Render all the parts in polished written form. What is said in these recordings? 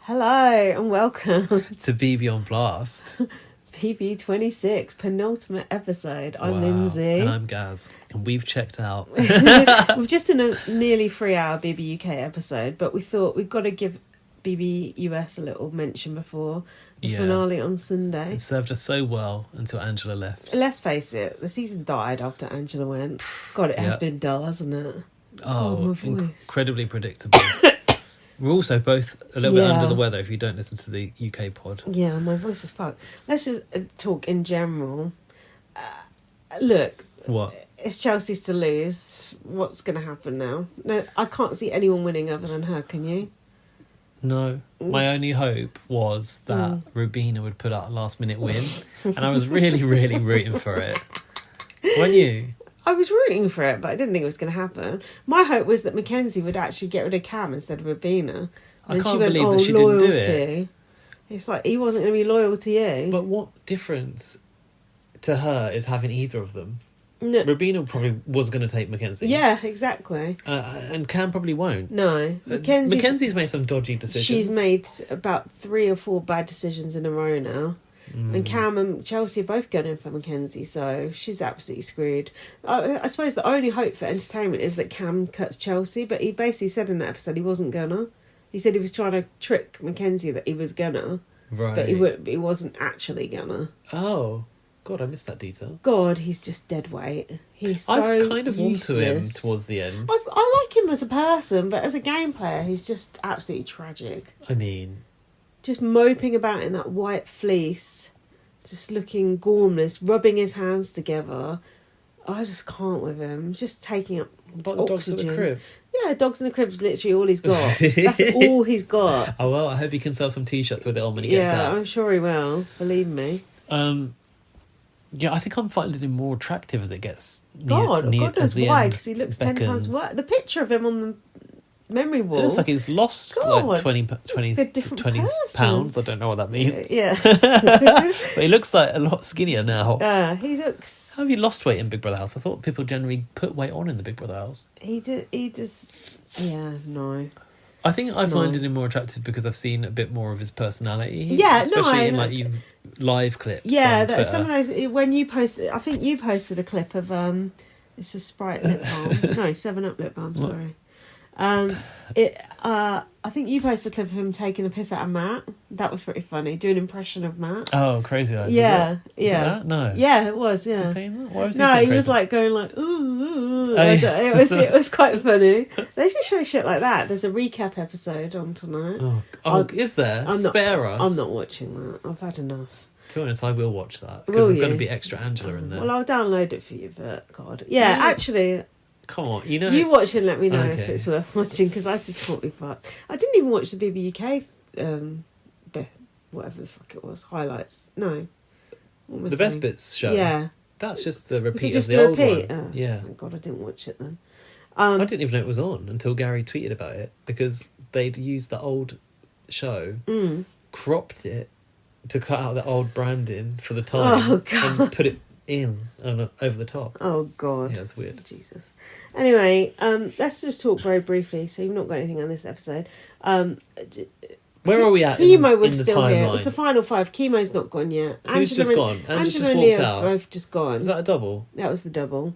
Hello and welcome to BB on Blast. BB26, penultimate episode. I'm Wow. Lindsay. And I'm Gaz. And we've checked out. We've just done a nearly 3-hour BB UK episode, but we thought we've got to give BB US a little mention before the finale on Sunday. It served us so well until Angela left. Let's face it, the season died after Angela went. God, it has been dull, hasn't it? Oh, incredibly predictable. We're also both a little bit under the weather if you don't listen to the UK pod. Yeah, my voice is fucked. Let's just talk in general. Look. What? It's Chelsea's to lose. What's going to happen now? No, I can't see anyone winning other than her, can you? No. My only hope was that Rubina would put out a last minute win. And I was really, really rooting for it. Weren't you? I was rooting for it, but I didn't think it was going to happen. My hope was that Makensy would actually get rid of Cam instead of Rubina. I can't believe that she didn't do it. It's like, he wasn't going to be loyal to you. But what difference to her is having either of them? No. Rubina probably was going to take Makensy. Yeah, exactly. And Cam probably won't. No. Makensy's made some dodgy decisions. She's made about 3 or 4 bad decisions in a row now. And Cam and Chelsie are both going in for Makensy, so she's absolutely screwed. I suppose the only hope for entertainment is that Cam cuts Chelsie, but he basically said in that episode he wasn't gonna. He said he was trying to trick Makensy that he was gonna, right? But he wasn't actually gonna. Oh, God, I missed that detail. God, he's just dead weight. He's so I've kind of warmed to him useless. towards the end. I like him as a person, but as a game player, he's just absolutely tragic. I mean, just moping about in that white fleece, just looking gormless, rubbing his hands together. I just can't with him. Just taking up but the dogs in the crib. Yeah, dogs in the crib is literally all he's got. That's all he's got. Oh well, I hope he can sell some t-shirts with it on when he gets out. Yeah, I'm sure he will. Believe me. Yeah, I think I'm finding him more attractive as it gets God knows why, because he looks 10 beckons. times worse. The picture of him on the memory wall. It looks like he's lost like 20 pounds. I don't know what that means. Yeah. But he looks like a lot skinnier now. He looks... How have you lost weight in Big Brother House? I thought people generally put weight on in the Big Brother House. He just... Yeah, no. I think I find him more attractive because I've seen a bit more of his personality. Yeah, especially in like live clips. Yeah, some of those, when you posted, I think you posted a clip of it's a Sprite lip balm. No, 7-Up lip balm. Sorry. I think you posted a clip of him taking a piss out of Matt. That was pretty funny. Do an impression of Matt. Oh, Crazy Eyes. Yeah, was it that? No. Yeah, it was. Yeah. Was he saying that? Why was he no, saying he crazy? was like going like ooh. It was quite funny. They should show shit like that. There's a recap episode on tonight. Oh, is there? Spare us. I'm not watching that. I've had enough. To be honest, I will watch that because there's going to be extra Angela in there. Well, I'll download it for you, but God, yeah, actually. Come on, you know. You watch it and let me know if it's worth watching, because I just can't be fucked. I didn't even watch the BB UK, whatever the fuck it was, highlights. No. The Best Bits show? Yeah. That's just the repeat just of the old repeat? one. Yeah. Oh God, I didn't watch it then. I didn't even know it was on until Gary tweeted about it, because they'd used the old show, cropped it to cut out the old branding for the Times and put it in over the top. Oh God. Yeah, it's weird. Jesus. Anyway, let's just talk very briefly. So you've not got anything on this episode. Where are we at Kimo in was the still timeline? here. It was the final 5. Kimo's not gone yet. Who's just gone? Angela's just and walked Leah out. both just gone. Was that a double? That was the double.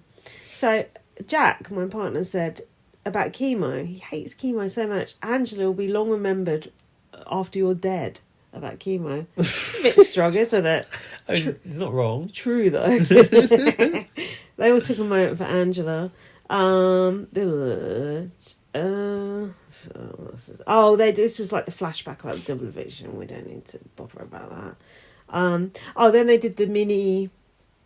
So Jack, my partner, said about Kimo, he hates Kimo so much. Angela will be long remembered after you're dead. About Kimo. It's a bit strong, isn't it? It's not wrong. True, though. They all took a moment for Angela. This was like the flashback about the double eviction. We don't need to bother about that. Then they did the mini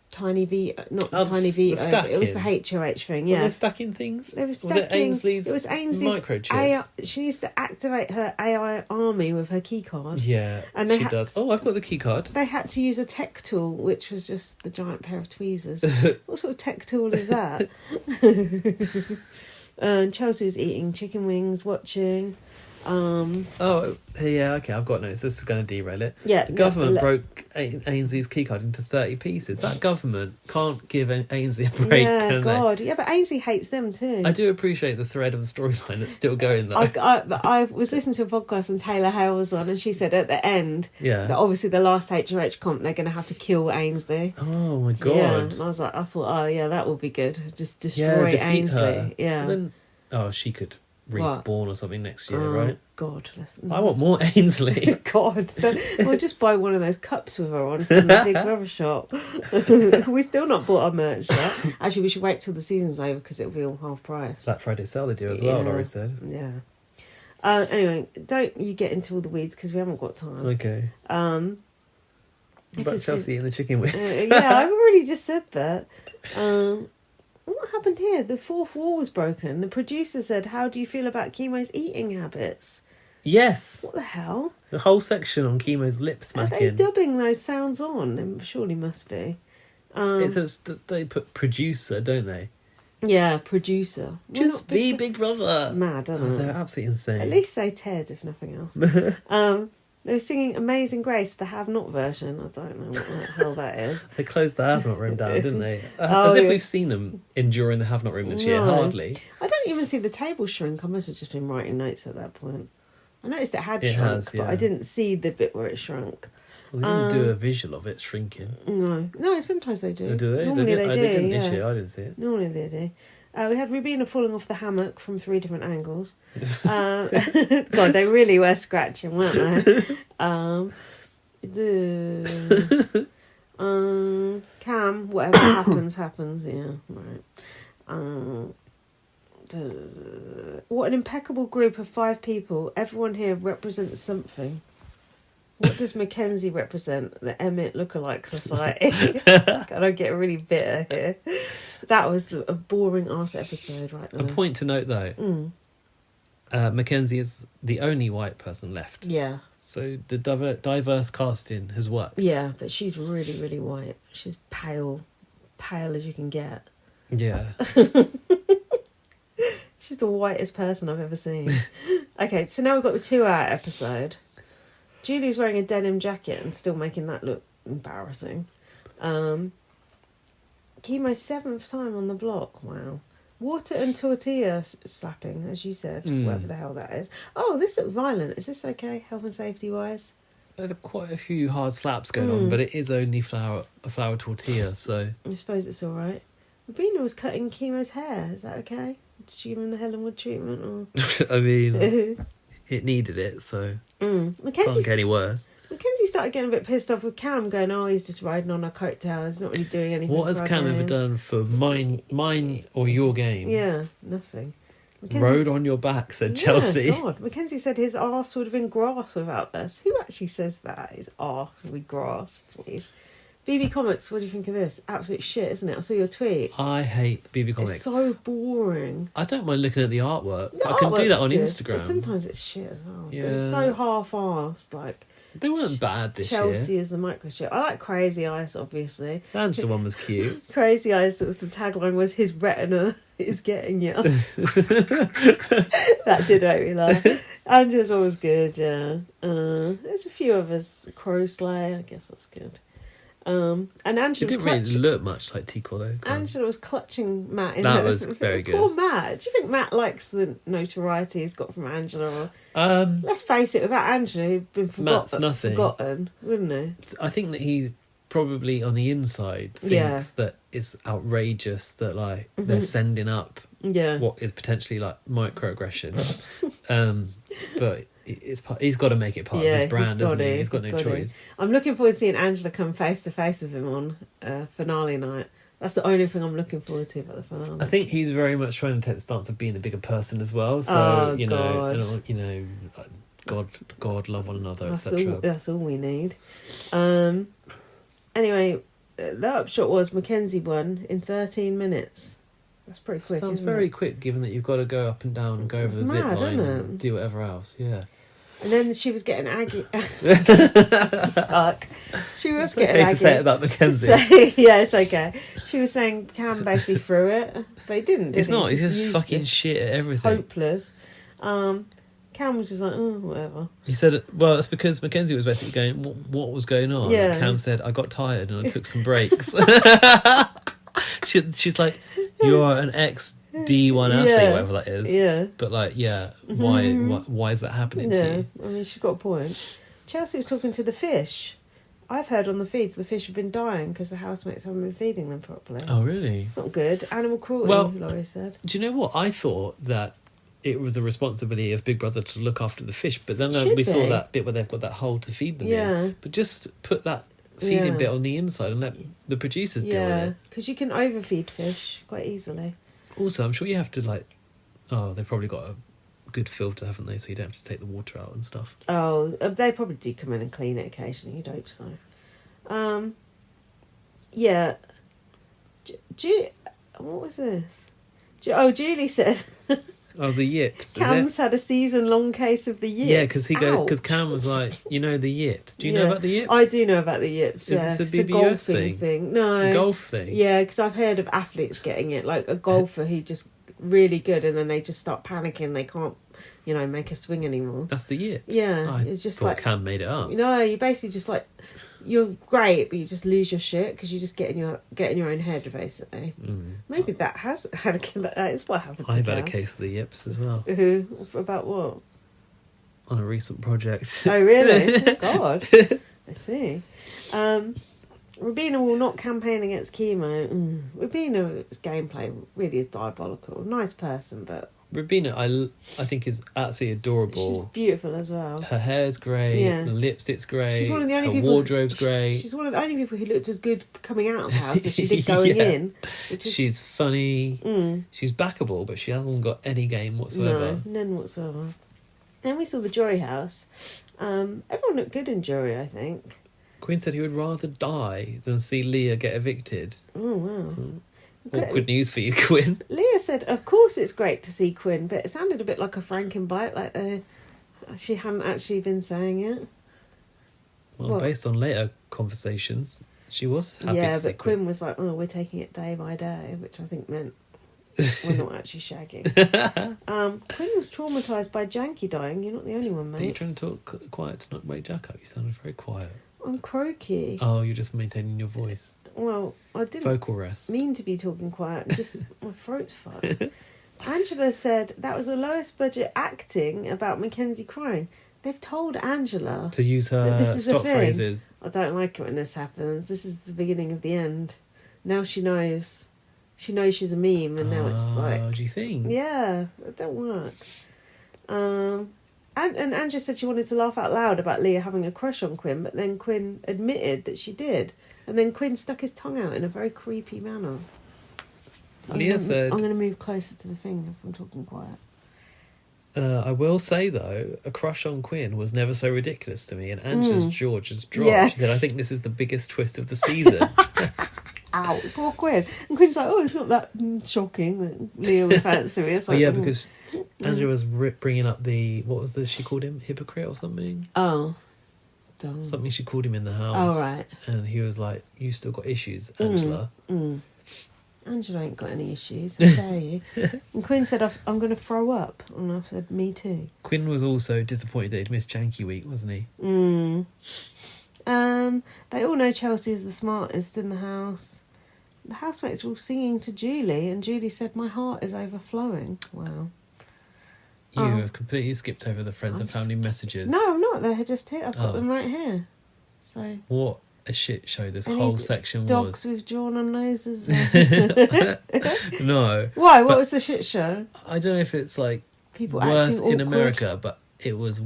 tiny V, not the tiny V. It was the HOH thing. Yeah, were they stacking things? They were stacking. Was it Ainsley's? It was Ainsley's microchips. She used to activate her AI army with her key card. Yeah, and she does. Oh, I've got the key card. They had to use a tech tool, which was just the giant pair of tweezers. What sort of tech tool is that? And Chelsie was eating chicken wings, watching. Oh, yeah, okay, I've got notes. This is going to derail it. Yeah, The government broke Ainsley's keycard into 30 pieces. That government can't give Ainsley a break, Yeah, can God. Yeah, but Ainsley hates them too. they? I do appreciate the thread of the storyline that's still going, though. I was listening to a podcast and Taylor Hale was on, and she said at the end Yeah. that obviously the last HOH comp they're going to have to kill Ainsley. Oh, my God. Yeah, and I thought, oh yeah, that would be good. Just destroy defeat Ainsley. her. Yeah. But then, she could respawn or something next year, right? God, I want more Ainsley. God, we'll just buy one of those cups with her on from the Big Brother shop. We've still not bought our merch yet. Actually, we should wait till the season's over because it'll be all half price. Black Friday sale they do as well, Laurie said. Yeah. Anyway, don't you get into all the weeds because we haven't got time. Okay. About Chelsie and the chicken wings. Yeah, I've already just said that. What happened here? The fourth wall was broken. The producer said, "How do you feel about Kimo's eating habits?" Yes. What the hell? The whole section on Kimo's lip smacking. Are they dubbing those sounds on? They surely must be. It says they put producer, don't they? Yeah, producer. Just be Big Brother. Mad, aren't they? They're absolutely insane. At least say Ted, if nothing else. They were singing Amazing Grace, the Have Not version. I don't know what the hell that is. They closed the Have Not room down, didn't they? As if we've seen them enduring the Have Not room this year. Hardly. I don't even see the table shrink. I must have just been writing notes at that point. I noticed it had shrunk, but I didn't see the bit where it shrunk. Well, they didn't do a visual of it shrinking. No, sometimes they do. Oh, do they? Normally they do. They didn't this year. I didn't see it. Normally they do. We had Rubina falling off the hammock from 3 different angles. God, they really were scratching, weren't they? Cam, whatever happens. Yeah, right. What an impeccable group of 5 people. Everyone here represents something. What does Makensy represent? The Emmett lookalike society. God, I get really bitter here. That was a boring ass episode right there. A point to note though. Makensy is the only white person left. Yeah. So the diverse casting has worked. Yeah, but she's really, really white. She's pale as you can get. Yeah. She's the whitest person I've ever seen. Okay, so now we've got the 2-hour episode. Julie's wearing a denim jacket and still making that look embarrassing. Kimo's 7th time on the block. Wow. Water and tortilla slapping, as you said, whatever the hell that is. Oh, this looks violent. Is this okay, health and safety wise? There's quite a few hard slaps going on, but it is only a flour tortilla, so... I suppose it's all right. Rubina was cutting Kimo's hair. Is that okay? Did she give him the Helen Wood treatment? Or? I mean, it needed it, so... Can't get any worse. Makensy started getting a bit pissed off with Cam, going, "Oh, he's just riding on our coattails, not really doing anything." What has Cam ever done for mine or your game? Yeah, nothing. Rode on your back, said Chelsie. God, Makensy said his arse would have been grass without us. Who actually says that? His arse would be grass, please. BB Comics, what do you think of this? Absolute shit, isn't it? I saw your tweet. I hate BB Comics. It's so boring. I don't mind looking at the artwork. I can do that on good, Instagram. But sometimes it's shit as well. Yeah. It's so half-assed, like... They weren't bad this Chelsie year. is the microchip. I like Crazy Eyes, obviously. The Angela one was cute. Crazy Eyes, the tagline was, "His retina is getting you." That did make me laugh. Angela's one was good, yeah. There's a few of us. Crow Slay, I guess that's good. And Angela It didn't really look much like Tico though. Angela was clutching Matt in That was very good. Poor Matt. Do you think Matt likes the notoriety he's got from Angela? Let's face it, without Angela, he'd been forgotten, wouldn't he? I think that he's probably on the inside thinks that it's outrageous that like they're sending up what is potentially like microaggression. But he's got to make it part of his brand, doesn't he? He's got no choice. I'm looking forward to seeing Angela come face to face with him on finale night. That's the only thing I'm looking forward to about the finale. I think he's very much trying to take the stance of being the bigger person as well. So God, love one another, etc. That's all we need. Anyway, the upshot was Makensy won in 13 minutes. That's pretty quick. Sounds very quick, given that you've got to go up and down and go over the zip line and do whatever else. Yeah. And then she was getting aggy. Fuck. She was getting aggy. To say it about Makensy. Yeah, it's okay. She was saying Cam basically threw it, but he didn't. It's not. He's just fucking shit at everything. Hopeless. Cam Cam was just like, oh, whatever. He said, well, it's because Makensy was basically going, what was going on? Yeah. And Cam said, I got tired and I took some breaks. She's like, you're an ex-D1 athlete, whatever that is. Yeah. But like, why is that happening to you? I mean, she's got a point. Chelsea was talking to the fish. I've heard on the feeds the fish have been dying because the housemates haven't been feeding them properly. Oh, really? It's not good. Animal cruelty, Laurie said. Do you know what? I thought that it was a responsibility of Big Brother to look after the fish, but then we saw that bit where they've got that hole to feed them in. But just put that feeding bit on the inside and let the producers deal with it. Because you can overfeed fish quite easily. Also, I'm sure you have to they've probably got a good filter, haven't they? So you don't have to take the water out and stuff. Oh, they probably do come in and clean it occasionally. You'd hope so. What was this? Julie said. Oh, the yips. Cam's had a season-long case of the yips. Yeah, because Cam was like, the yips. Do you know about the yips? I do know about the yips. Is this a it's BBUS a golfing thing. No, a golf thing. Yeah, because I've heard of athletes getting it, like a golfer who just really good, and then they just start panicking. They can't, make a swing anymore. That's the yips. Yeah, it's just like Cam made it up. You basically just like. You're great, but you just lose your shit because you just get in your own head, basically. Maybe that has had that is what happened. I've had a case of the yips as well. About what? On a recent project. Oh, really? Oh, God. I see. Rubina will not campaign against Kimo. Rubina's gameplay really is diabolical. Nice person, but Rubina, I think, is absolutely adorable. She's beautiful as well. Her hair's grey, the lipstick's grey, she's one of the only her wardrobe's grey. She's one of the only people who looked as good coming out of the house as she did going in. She's funny. She's backable, but she hasn't got any game whatsoever. No, none whatsoever. Then we saw the jury house. Everyone looked good in jury, I think. Quinn said he would rather die than see Leah get evicted. Oh, wow. Awkward news for you, Quinn. Leah said, of course it's great to see Quinn, but it sounded a bit like a Frankenbite, like she hadn't actually been saying it. Well, based on later conversations, she was happy to see but Quinn was like, we're taking it day by day, which I think meant we're not actually shagging. Quinn was traumatised by Janky dying. You're not the only one, mate. Are you trying to talk quiet to not wake Jack up? You sounded very quiet. I'm croaky. Oh, you're just maintaining your voice. Well, I didn't vocal rest. Mean to be talking quiet. Just my throat's fucked. Angela said that was the lowest budget acting about Makensy crying. They've told Angela to use her stock phrases. I don't like it when this happens. This is the beginning of the end. Now she knows. She knows she's a meme, and now it's like. Do you think? Yeah, it don't work. And Angela said she wanted to laugh out loud about Leah having a crush on Quinn, but then Quinn admitted that she did. And then Quinn stuck his tongue out in a very creepy manner. So Leah said... I'm going to move closer to the thing if I'm talking quiet. I will say, though, a crush on Quinn was never so ridiculous to me, and Angela's jaw just dropped. Yeah. She said, I think this is the biggest twist of the season. Ow, poor Quinn. And Quinn's like, it's not that shocking that Leah would fancy me. Like, because Angela was bringing up she called him? Hypocrite or something? Oh. Something she called him in the house. Oh, right. And he was like, you still got issues, Angela. Angela ain't got any issues, I tell you. And Quinn said, I'm going to throw up. And I said, me too. Quinn was also disappointed that he'd missed Janky Week, wasn't he? They all know Chelsie is the smartest in the house. The housemates were all singing to Julie, and Julie said, my heart is overflowing. Wow. You have completely skipped over the friends and family messages. No, I'm not. They're just here. I've got them right here. So what a shit show this whole section dogs was. with drawn on noses. No. Why? What was the shit show? I don't know if it's like people worse acting in awkward. America, but it was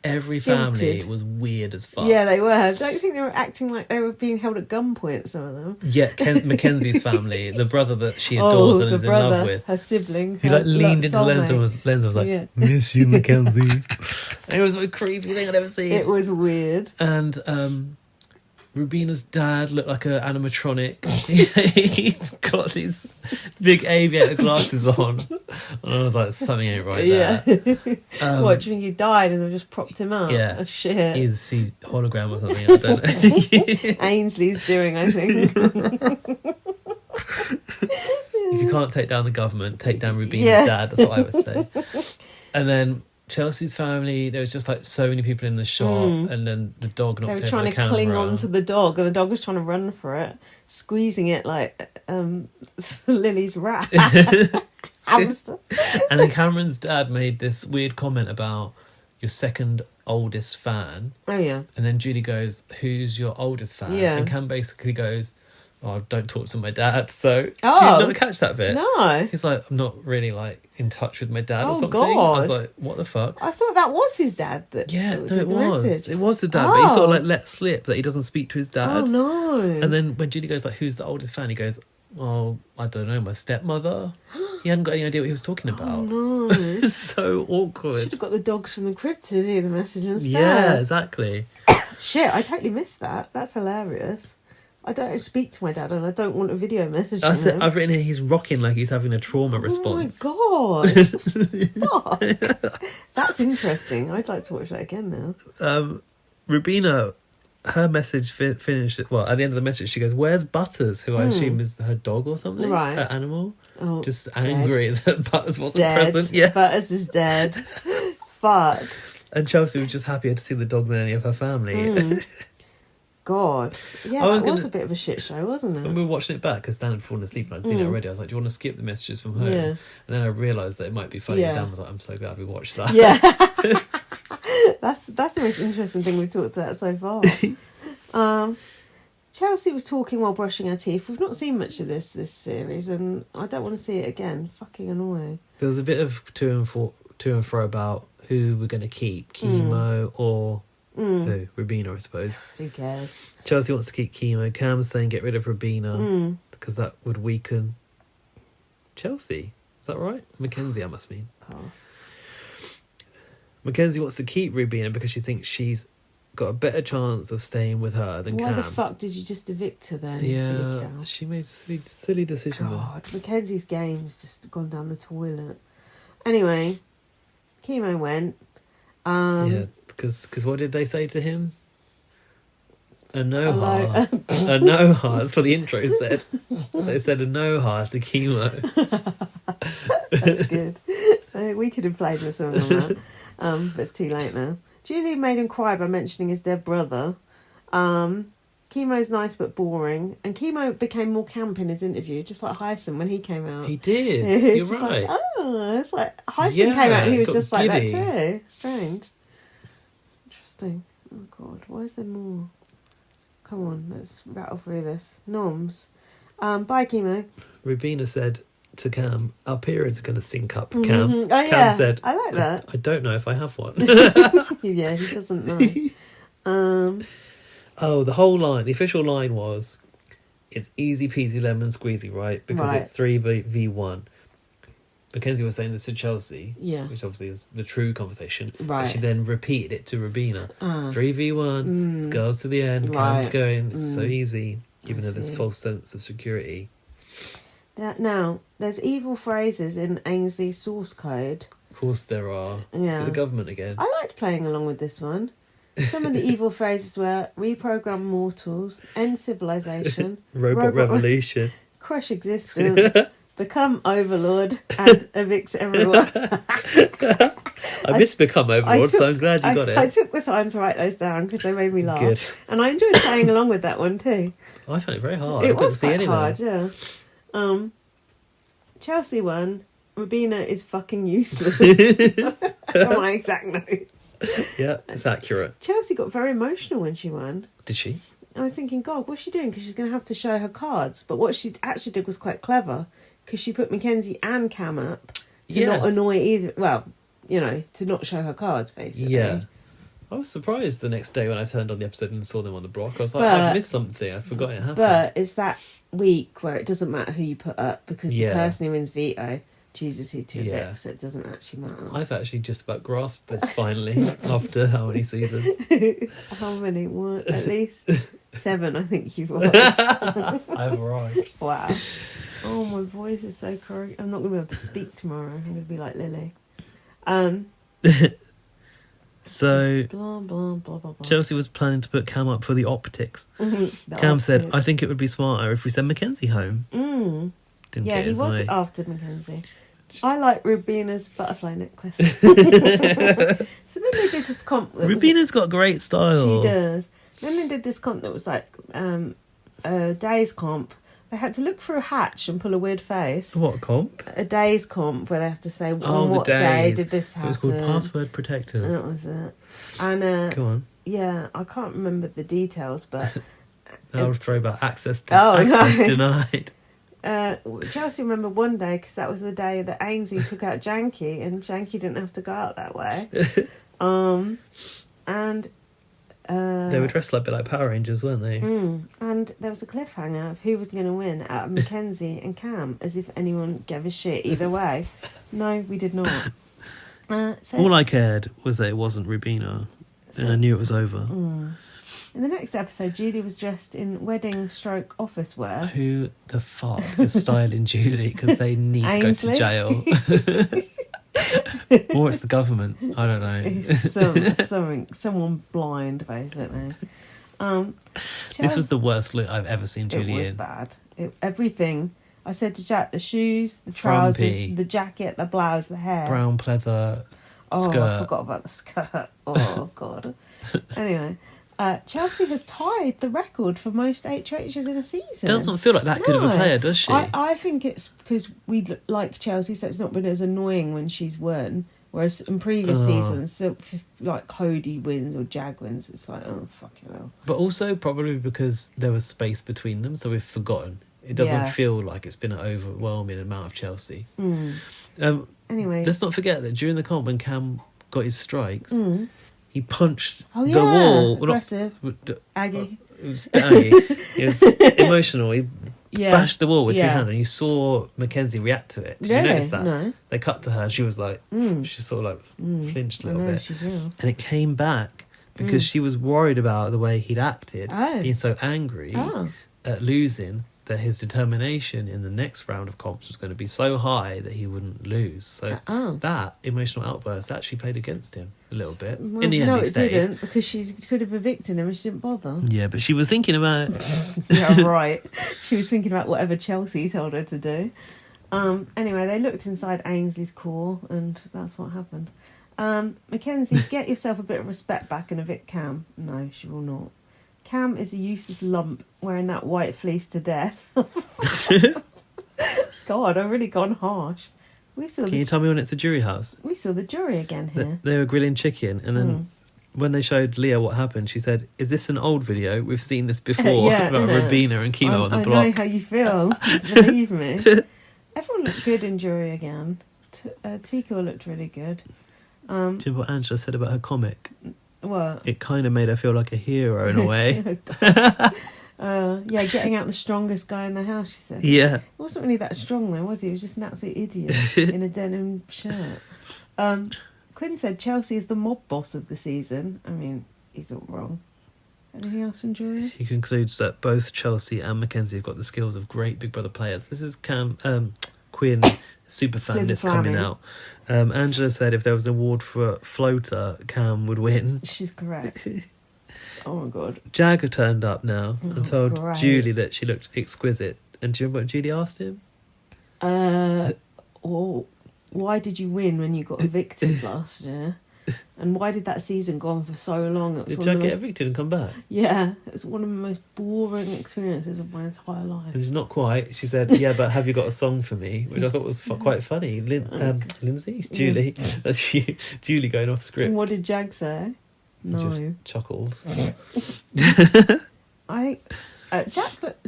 every family was weird as fuck. Yeah, they were. Don't you think they were acting like they were being held at gunpoint, some of them? Yeah, Mackenzie's family, the brother that she adores and is in love with. Her sibling. He leaned into Lenz and was like, miss you, Mackenzie. And it was the most creepy thing I'd ever seen. It was weird. And Rubina's dad looked like an animatronic. He's got these big aviator glasses on. And I was like, something ain't right there. What, do you think he died and they just propped him up? Yeah. Oh, shit. He's hologram or something, I don't know. Ainsley's doing, I think. If you can't take down the government, take down Rubina's dad. That's what I would say. And then Chelsea's family, there was just like so many people in the shop, and then the dog knocked over the camera. They were trying to cling on to the dog, and the dog was trying to run for it, squeezing it like Lily's rat. Hamster. And then Cameron's dad made this weird comment about your second oldest fan. Oh, yeah. And then Julie goes, who's your oldest fan? Yeah. And Cam basically goes, oh, don't talk to my dad. So she did Oh. not catch that bit. No. He's like, I'm not really like in touch with my dad or Oh, something. God. I was like, what the fuck? I thought that was his dad. Yeah, that no, did it the was. message. It was the dad, but he sort of Oh. like let slip that he doesn't speak to his dad. Oh, no. And then when Julie goes like, who's the oldest fan? He goes, well, I don't know, my stepmother. He hadn't got any idea what he was talking about. Oh, no. It's so awkward. Should have got the dogs from the crib to do the message instead. Yeah, exactly. Shit, I totally missed that. That's hilarious. I don't speak to my dad and I don't want a video message I from said, him. I've written here he's rocking like he's having a trauma response. Oh my god. Fuck. That's interesting. I'd like to watch that again now. Rubina, her message finished. Well, at the end of the message, she goes, "Where's Butters?" Who I assume is her dog or something, Right. her animal. Oh, Just dead. angry that Butters wasn't Dead. present. Yeah, Butters is dead. Fuck. and Chelsie was just happier to see the dog than any of her family. God. Yeah, I was that was gonna- a bit of a shit show, wasn't When it? we were watching it back, because Dan had fallen asleep and I'd seen it already, I was like, "Do you want to skip the messages from home?" Yeah. And then I realised that it might be funny. Yeah. And Dan was like, "I'm so glad we watched that." Yeah. That's the most interesting thing we've talked about so far. Chelsie was talking while brushing her teeth. We've not seen much of this series, and I don't want to see it again. Fucking annoying. There was a bit of to and fro about who we're going to keep, Kimo or who? Rubina, I suppose. Who cares? Chelsie wants to keep Kimo. Cam's saying get rid of Rubina because that would weaken Chelsie. Is that right? Makensy, I must mean. Pass. Makensy wants to keep Rubina because she thinks she's got a better chance of staying with her than Why Cam. the fuck did you just evict her then? you silly Yeah, cow? she made a silly decision there. God, Mackenzie's game's just gone down the toilet. Anyway, Kimo went. Yeah, because what did they say to him? A no Hello. ha. A no ha. That's what the intro said. They said a no ha to Kimo. That's good. We could have played with some of that. But it's too late now. Julie made him cry by mentioning his dead brother. Kimo's nice but boring. And Kimo became more camp in his interview, just like Hyson when he came out. He did. It's You're just right. Like, oh, it's like Hyson Yeah, came out and he was got just giddy. like that too. Strange. Interesting. Oh God, why is there more? Come on, let's rattle through this. Noms. Bye, Kimo. Rubina said to Cam, our periods are going to sync up, Cam. Mhm. Oh, yeah. Cam said, I like that. I don't know if I have one. Yeah, he doesn't know. Oh, the whole line, the official line was, it's easy peasy lemon squeezy, right? Because Right. it's 3v1. Makensy was saying this to Chelsie, Yeah. which obviously is the true conversation. Right. But she then repeated it to Rubina. It's 3v1, it's girls to the end, Cam's Right. going, it's so easy, even I though there's see. false sense of security. Now, there's evil phrases in Ainsley's source code. Of course there are. Yeah. So the government again. I liked playing along with this one. Some of the evil phrases were reprogram mortals, end civilization, Robot revolution. crush existence, become overlord, and evict everyone. I missed Become Overlord, so I'm glad you got it. I took the time to write those down because they made me laugh. Good. And I enjoyed playing along with that one too. I found it very hard. I It couldn't was see quite any hard, of them. yeah. Chelsea won. Rubina is fucking useless. From my exact notes. Yeah, it's accurate. Chelsea got very emotional when she won. Did she? I was thinking, God, what's she doing? Because she's going to have to show her cards. But what she actually did was quite clever. Because she put Makensy and Cam up to not annoy either. Well, you know, to not show her cards, basically. Yeah. I was surprised the next day when I turned on the episode and saw them on the block. I was like, But- I've missed something. I forgot it happened. But it's that week where it doesn't matter who you put up because Yeah. the person who wins veto chooses who to evict, Yeah. so it doesn't actually matter. I've actually just about grasped this finally after how many seasons? How many? What? At least 7, I think you've watched. I've arrived. Wow. Oh, my voice is so croaky. I'm not going to be able to speak tomorrow. I'm going to be like Lily. So Blah, blah, blah, blah, blah. Chelsie was planning to put Cam up for the optics. The Cam said, optics. I think it would be smarter if we send Makensy home. Didn't Yeah, get he his was way. after Makensy. I like Rubina's butterfly necklace. So then they did this comp. Rubina's got great style. She does. Then they did this comp that was like a day's comp. They had to look for a hatch and pull a weird face. What comp? A day's comp where they have to say on what days. day did this happen. It was called Password Protectors. That was it. And go on. Yeah, I can't remember the details, but I'll throw about access denied. Chelsie remember one day because that was the day that Ainsley took out Janky, and Janky didn't have to go out that way. And they were dressed like a bit like Power Rangers, weren't they? And there was a cliffhanger of who was going to win out of Makensy and Cam, as if anyone gave a shit either way. No, we did not. All I cared was that it wasn't Rubina, and I knew it was over. In the next episode, Julie was dressed in wedding/office wear. Who the fuck is styling Julie? Because they need to go to jail. Or it's the government. I don't know. It's someone blind, basically. This was the worst look I've ever seen Julie in. It was bad. Everything. I said to Jack, the shoes, the trousers, Frumpy. the jacket, the blouse, the hair. Brown pleather skirt. Oh, I forgot about the skirt. Oh, God. Anyway, Chelsie has tied the record for most HHs in a season. Doesn't feel like that good of a player, does she? I think it's because we like Chelsie, so it's not been as annoying when she's won. Whereas in previous seasons, so like Cody wins or Jag wins, it's like, oh, fucking hell. But also probably because there was space between them, so we've forgotten. It doesn't feel like it's been an overwhelming amount of Chelsie. Anyway. Let's not forget that during the comp when Cam got his strikes, he punched the yeah. wall. Aggressive. Aggie. It was Aggie. It was emotional. He bashed the wall with two hands, and you saw Makensy react to it. Did you notice that? No. They cut to her. She was like, she sort of like flinched a little bit. She feels. And it came back because she was worried about the way he'd acted, being so angry at losing, that his determination in the next round of comps was going to be so high that he wouldn't lose. So that emotional outburst actually played against him a little bit. Well, in the end, he stayed. No, it didn't, because she could have evicted him and she didn't bother. Yeah, but she was thinking about it. Yeah, right. She was thinking about whatever Chelsie told her to do. Anyway, they looked inside Ainsley's core, and that's what happened. Makensy, get yourself a bit of respect back and evict Cam. No, she will not. Cam is a useless lump wearing that white fleece to death. God, I've really gone harsh. Can you tell me when it's a jury house? We saw the jury again here. They were grilling chicken, and then when they showed Leah what happened, she said, "Is this an old video? We've seen this before about Rubina and Kimo on the block." I know how you feel. Believe me. Everyone looked good in jury again. Tico looked really good. Do you know what Angela said about her comic? What? It kind of made her feel like a hero in a way. Getting out the strongest guy in the house, she said. Yeah. He wasn't really that strong though, was he? He was just an absolute idiot in a denim shirt. Quinn said Chelsie is the mob boss of the season. I mean, he's all wrong. Anything else from jury? He concludes that both Chelsie and Makensy have got the skills of great Big Brother players. This is Quinn superfan list coming out. Angela said if there was an award for floater, Cam would win. She's correct. Oh my God. Jagger turned up now and told Julie that she looked exquisite. And do you remember what Julie asked him? Why did you win when you got evicted last year? And why did that season go on for so long? Did Jack get evicted and come back? Yeah, it was one of the most boring experiences of my entire life. And not quite. She said, "Yeah, but have you got a song for me?" Which I thought was quite funny. Lindsay, Julie, that's you. Julie going off script. And what did Jag say? No, just chuckled.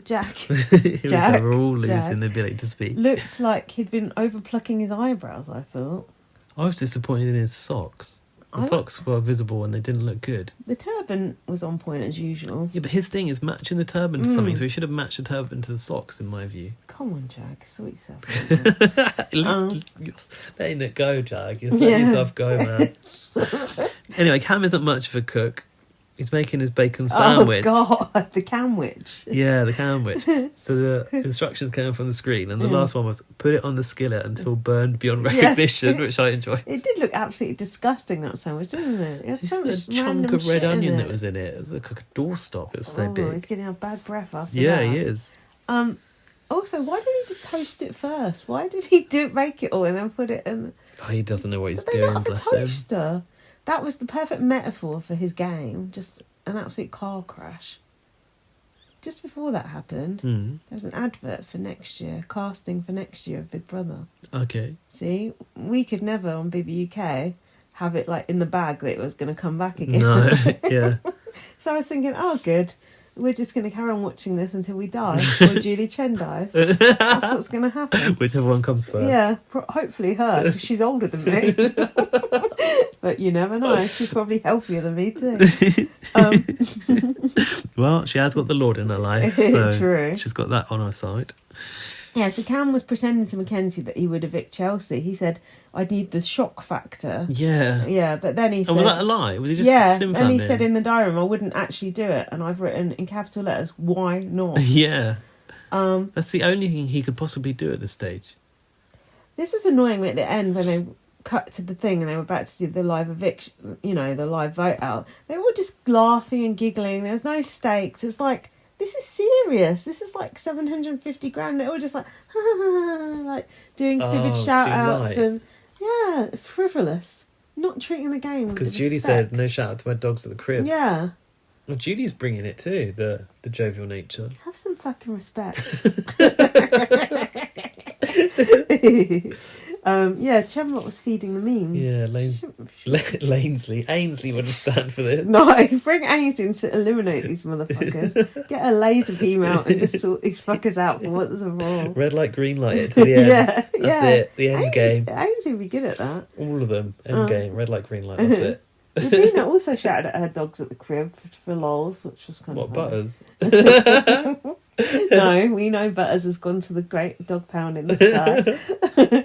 Jack. We're all losing the ability to speak. Looked like he'd been over plucking his eyebrows. I thought. I was disappointed in his socks. The socks were visible and they didn't look good. The turban was on point as usual. Yeah, but his thing is matching the turban to something, so he should have matched the turban to the socks, in my view. Come on, Jag, sort yourself You're letting it go, Jag. You're letting yourself go, man. Anyway, Cam isn't much of a cook. He's making his bacon sandwich. Oh, God, the camwich. Yeah, the camwich. So the instructions came from the screen, and the last one was put it on the skillet until burned beyond recognition, which I enjoyed. It did look absolutely disgusting, that sandwich, didn't it? It had so much chunk of red onion that was in it. It was like a doorstop. It was so big. He's going to have bad breath after that. Yeah, he is. Also, why did he just toast it first? Why did he make it all and then put it in? Oh, he doesn't know what he's Did they doing, not have a bless him. toaster? That was the perfect metaphor for his game. Just an absolute car crash. Just before that happened, there was an advert for next year, casting for next year of Big Brother. Okay. See, we could never on BB UK have it like in the bag that it was going to come back again. No, yeah. So I was thinking, oh, good. We're just going to carry on watching this until we die, or Julie Chen dies. That's what's going to happen. Whichever one comes first. Yeah, hopefully her, because she's older than me. But you never know. She's probably healthier than me too. Well, she has got the Lord in her life, so True. she's got that on her side. Yeah, so Cam was pretending to Makensy that he would evict Chelsie. He said, I'd need the shock factor. Yeah. Yeah, but then he said... Oh, was that a lie? Was he just and he said in the diary room, I wouldn't actually do it. And I've written in capital letters, why not? Yeah. That's the only thing he could possibly do at this stage. This was annoying me at the end when they cut to the thing and they were about to do the live eviction, the live vote out. They were all just laughing and giggling. There was no stakes. It's like... This is serious. This is like 750 grand. They're all just like, like doing stupid shout outs and frivolous. Not treating the game with because Julie said no shout out to my dogs at the crib. Yeah. Well, Julie's bringing it too. The jovial nature. Have some fucking respect. Chemlock was feeding the memes. Yeah, Ainsley wouldn't stand for this. No, bring Ainsley in to eliminate these motherfuckers. Get a laser beam out and just sort these fuckers out for what's wrong. Red light, green light it to the end. That's it. The end game. Ainsley would be good at that. All of them. End game. Red light, green light. That's it. Rubina also shouted at her dogs at the crib for lols, which was kind of funny. Butters? No, we know Butters has gone to the great dog pound in the sky.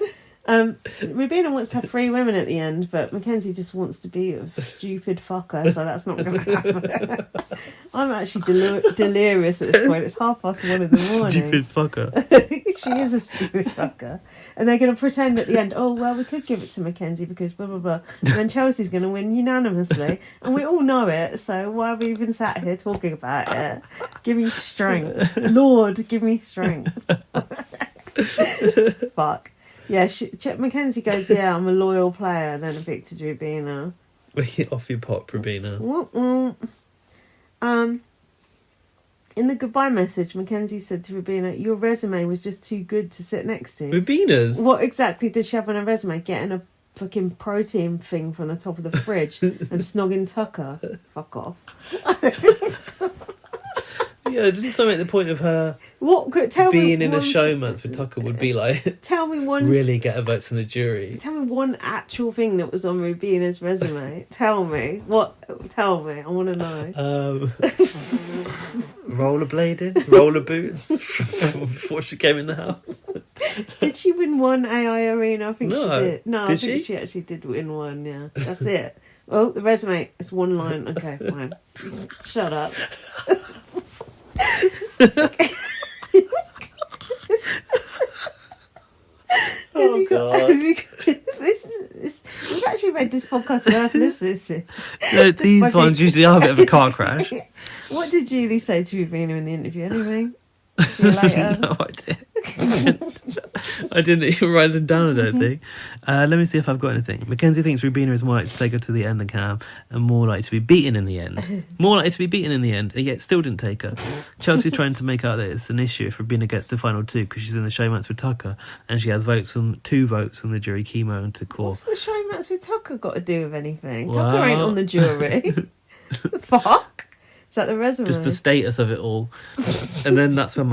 Rubina wants to have 3 women at the end, but Makensy just wants to be a stupid fucker, so that's not going to happen. I'm actually delirious at this point. It's 1:30 in the morning. Stupid fucker. She is a stupid fucker. And they're going to pretend at the end, oh, well, we could give it to Makensy because blah, blah, blah. And then Chelsea's going to win unanimously. And we all know it, so why are we even sat here talking about it? Give me strength. Lord, give me strength. Fuck. Yeah, Makensy goes, yeah, I'm a loyal player, and then evicted Rubina. Off your pop, Rubina. In the goodbye message, Makensy said to Rubina, your resume was just too good to sit next to. Rubina's? What exactly did she have on her resume? Getting a fucking protein thing from the top of the fridge and snogging Tucker? Fuck off. Yeah, didn't someone make the point of her being in a showmance with Tucker would be like... Tell me one... Really get her votes from the jury. Tell me one actual thing that was on Rubina's resume. Tell me. What? Tell me. I want to know. Rollerblading? Roller boots? Before she came in the house? Did she win one AI arena? I think No. she did. No, Did I think she actually did win one, yeah. That's it. Well, the resume is one line. Okay, fine. Shut up. Oh, God. We've actually made this podcast worth listening to. No, these ones usually are a bit of a car crash. What did Julie say to Rubina in the interview anyway? See you later. No idea. I didn't even write them down, I don't think. Let me see if I've got anything. Makensy thinks Rubina is more likely to take her to the end than Cam, and more likely to be beaten in the end. More likely to be beaten in the end, and yet still didn't take her. Chelsie trying to make out that it's an issue if Rubina gets the final 2 because she's in the showmance with Tucker, and she has 2 votes from the jury, Kimo and Core. What's the showmance with Tucker got to do with anything? Well... Tucker ain't on the jury. The fuck? Is that the resume? Just the status of it all. And then that's when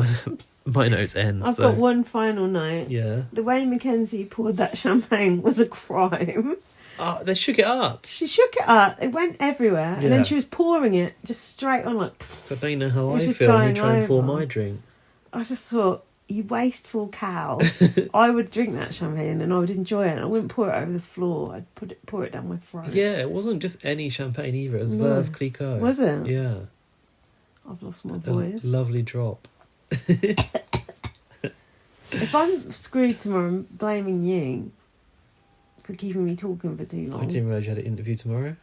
my notes end. I've got one final note. Yeah. The way Makensy poured that champagne was a crime. Oh, they shook it up. She shook it up. It went everywhere. Yeah. And then she was pouring it just straight on like... But they know how It's I just feel when you going try and pour over. my drinks. I just thought, you wasteful cow. I would drink that champagne and I would enjoy it. I wouldn't pour it over the floor. I'd pour it down my throat. Yeah, it wasn't just any champagne either. It was No. Veuve Clicquot. Was it? Yeah. I've lost my A voice. lovely drop. If I'm screwed tomorrow, I'm blaming you for keeping me talking for too I long. didn't realise you had an interview tomorrow.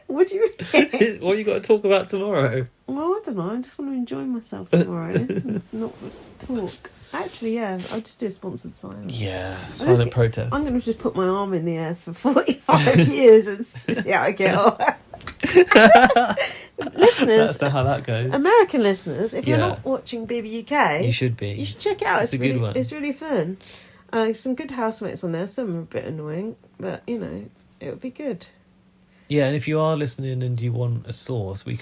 What do you mean? What you got to talk about tomorrow? Well, don't know. I just want to enjoy myself tomorrow. Not talk. Actually, yeah, I'll just do a sponsored silence. Yeah, silent protest. I'm going to just put my arm in the air for 45 years and see how I get on. Listeners, that's how that goes. American listeners, if you're not watching BB UK, you should be. You should check it out. It's a good one. It's really fun. Some good housemates on there. Some are a bit annoying, but you know, it would be good. Yeah, and if you are listening and you want a source, we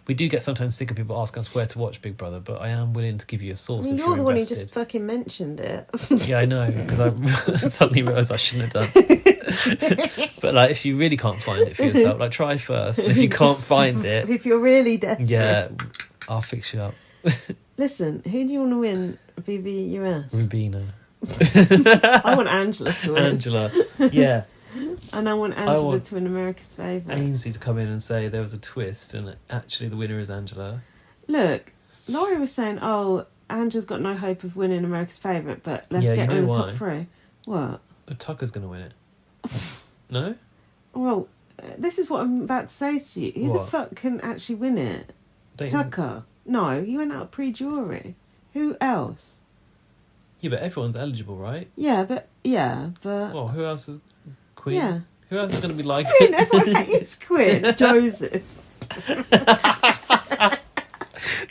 do get sometimes sick of people asking us where to watch Big Brother, but I am willing to give you a source. If you're the one who invested. just fucking mentioned it. Yeah, I know, because I suddenly realised I shouldn't have done. But like, if you really can't find it for yourself, like try first. And if you can't find it, if you're really desperate, yeah, I'll fix you up. Listen, who do you want to win BBUS? Rubina. I want Angela to win. Angela, yeah. And I want Angela to win America's Favourite. Ainsley to come in and say there was a twist and actually the winner is Angela. Look, Laurie was saying, oh, Angela's got no hope of winning America's Favourite, but let's get her in the top 3. What? Tucker's going to win it. No? Well, this is what I'm about to say to you. Who the fuck can actually win it? Tucker. No, he went out pre-jury. Who else? Yeah, but everyone's eligible, right? Yeah, but... Well, who else is... Queen? Yeah. Who else is going to be like... Queen, everyone hates Queen. Joseph.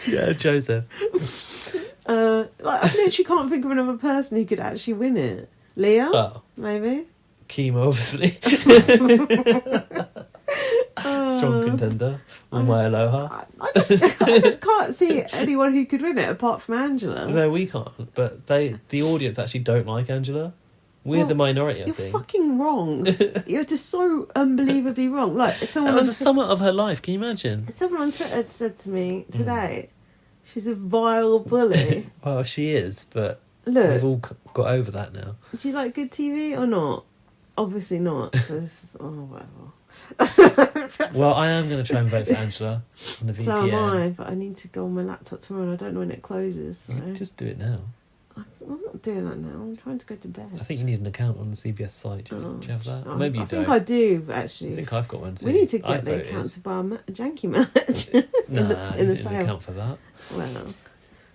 Yeah, Joseph. I literally can't think of another person who could actually win it. Leah? Well, maybe? Kimo, obviously. Strong contender. My aloha. I just can't see anyone who could win it apart from Angela. No, we can't. But the audience actually don't like Angela. We're the minority, I think. You're fucking wrong. You're just so unbelievably wrong. Like someone that was the summer of her life. Can you imagine? Someone on Twitter said to me today, she's a vile bully. Well, she is, but look, we've all got over that now. Do you like good TV or not? Obviously not. So whatever. Well, I am going to try and vote for Angela on the VPN. So am I, but I need to go on my laptop tomorrow and I don't know when it closes. So. Just do it now. I'm not doing that now. I'm trying to go to bed. I think you need an account on the CBS site. Do you have that? Maybe you don't. I think I do, actually. I think I've got one too. We need to get the account to buy a janky match. in the sale. Account for that. Well.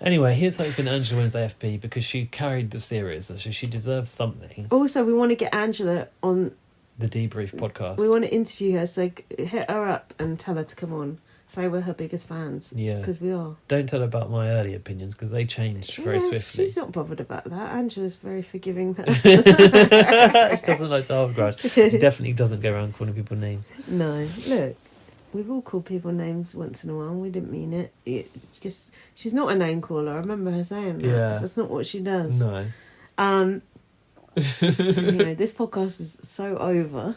Anyway, here's hoping Angela wins AFP because she carried the series, so she deserves something. Also, we want to get Angela on the Debrief podcast. We want to interview her, so hit her up and tell her to come on. Say we're her biggest fans. Yeah. Because we are. Don't tell her about my early opinions because they changed very swiftly. She's not bothered about that. Angela's very forgiving person. She doesn't like to hold grudge. She definitely doesn't go around calling people names. No. Look, we've all called people names once in a while. We didn't mean it. She's not a name caller. I remember her saying that. Yeah. That's not what she does. No. This podcast is so over.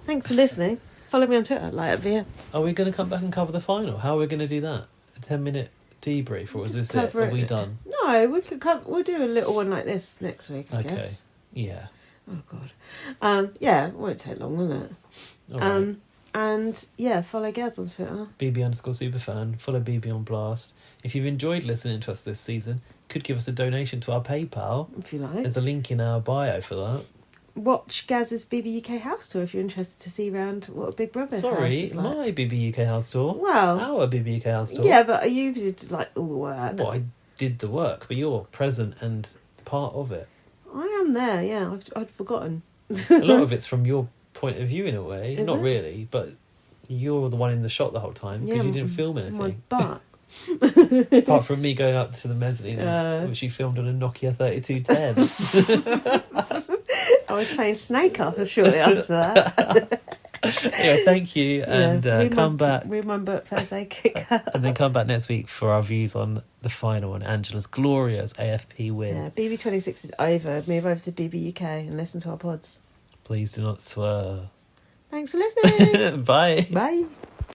Thanks for listening. Follow me on Twitter, @Via. Are we going to come back and cover the final? How are we going to do that? A 10-minute debrief, or was this it? Are we done? No, we'll do a little one like this next week, I guess. Yeah. Oh, God. It won't take long, will it? Right. And, follow Gaz on Twitter. BB_superfan. Follow BB on Blast. If you've enjoyed listening to us this season, could give us a donation to our PayPal. If you like. There's a link in our bio for that. Watch Gaz's BB UK house tour if you're interested to see around what a Big Brother house is like. My BB UK house tour. Well, our BB UK house tour. Yeah, but you did all the work. Well, I did the work, but you're present and part of it. I am there. Yeah, I'd forgotten. A lot of it's from your point of view in a way. Is Not it? Really, but you're the one in the shot the whole time because you didn't film anything. My butt. Apart from me going up to the mezzanine, which you filmed on a Nokia 3210. I was playing Snake after shortly after that. Anyway, thank you, and come back. Read my book, Thursday Kicker. And then come back next week for our views on the final and Angela's glorious AFP win. Yeah, BB26 is over. Move over to BB UK and listen to our pods. Please do not swear. Thanks for listening. Bye. Bye.